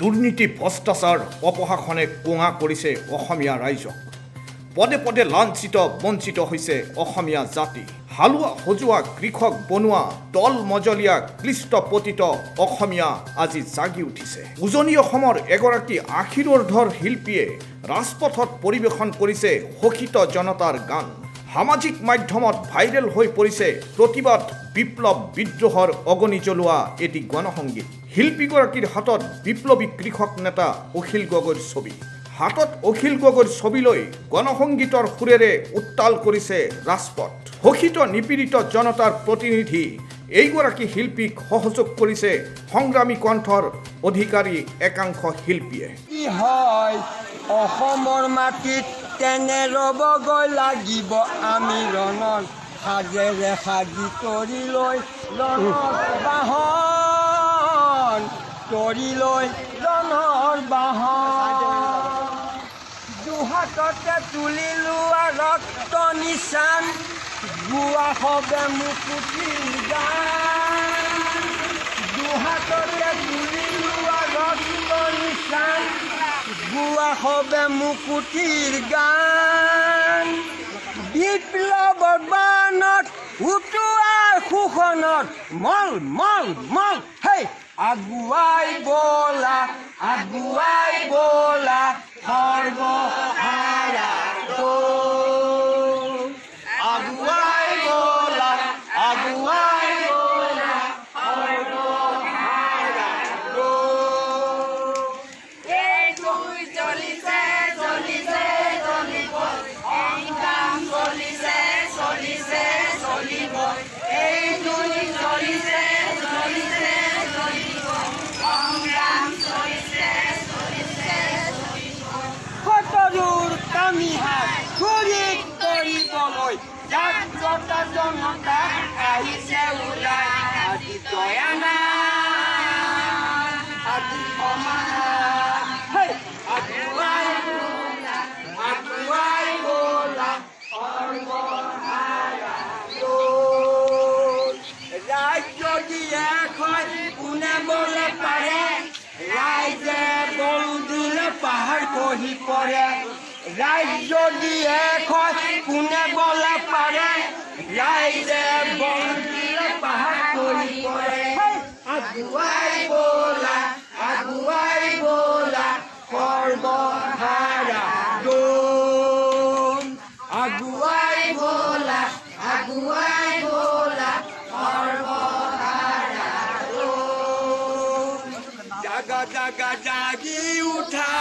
দুৰ্নীতি ভ্ৰষ্টাচাৰ অপশাসনে কোঙা কৰিছে অসমীয়া ৰাইজক পদে পদে লাঞ্ছিত বঞ্চিত হৈছে অসমীয়া জাতি হালুৱা হজুৱা কৃষক বনুৱা তল-মজলীয়া ক্লিষ্ট পতিত অসমীয়া আজি জাগি উঠিছে উজনি অসমৰ এগৰাকী আশীৰ্ধৰ শিল্পীয়ে ৰাজপথত পৰিৱেশন কৰিছে শোষিত জনতাৰ গান সামাজিক মাধ্যমত ভাইৰেল হৈ পৰিছে প্ৰতিবাদ বিপ্লৱ বিদ্ৰোহৰ অগণি জ্বলোৱা এটি গণসংগীত শিল্পীগৰাকীৰ হাতত বিপ্লৱী কৃষক নেতা অখিল গগৈৰ ছবি হাতত অখিল গগৈৰ ছবি লৈ গণসংগীতৰ সুৰেৰে উত্তাল কৰিছে ৰাজপথ শোষিত নিপীড়িত জনতাৰ প্ৰতিনিধি এইগৰাকী শিল্পীক সহযোগ কৰিছে সংগ্ৰামী কণ্ঠৰ অধিকাৰী একাংশ শিল্পীয়ে কি হয় অসমৰ মাটিত তেনে ৰবগৈ লাগিব আমি ৰণত সাজেৰে সাজি তৰি লৈ ৰণৰ বাহন তৰি লৈ ৰণৰ বাহন দুহাততে তুলি লোৱা ৰক্ত নিচান গোৱা হবে মুকুটিৰ গান দুহাততে তুলি লোৱা ৰক্ত নিচান গোৱা হবে মুকুটিৰ গান বিপ্লৱৰ বানত উটোৱাৰ শোষণত মল মল মল হেই আগুৱাই বলা সৰ্বহাৰা আগুৱাই বলা সৰ্বহাৰা জাগ্ৰত জনতা আহিছে ওলাই আজি দয়া নাই আজি ক্ষমা নাই আগুৱাই বলা সৰ্বহাৰা ৰাজ্য দিয়ে কয় কোনে বলে পাৰে ৰাইজে বল দিলে পাহাৰ খহি পৰে ৰাজ্য দিয়ে কয় কোনে বলে পাৰে ৰাইজে বল দিলে পাহাৰ খহি পৰে আগুৱাই বলা সৰ্বহাৰা আগুৱাই বলা সৰ্বহাৰা জাগা জাগা জাগি উঠা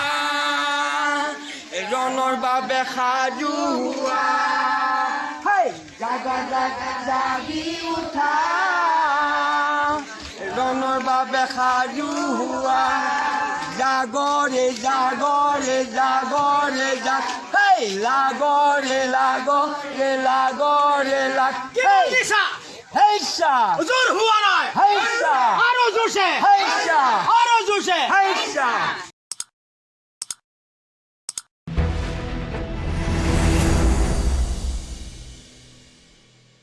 ৰণৰ বাবে সাজু হোৱা জাগা জাগা জাগি উঠা ৰণৰ বাবে সাজু হোৱা জাগৰে জাগৰে জাগৰে জাগ লাগৰে হেইছা হুজুৰ হোৱা নাই হেইছা আৰু জোৰছে হেইছা আৰু জোৰছে হেইছা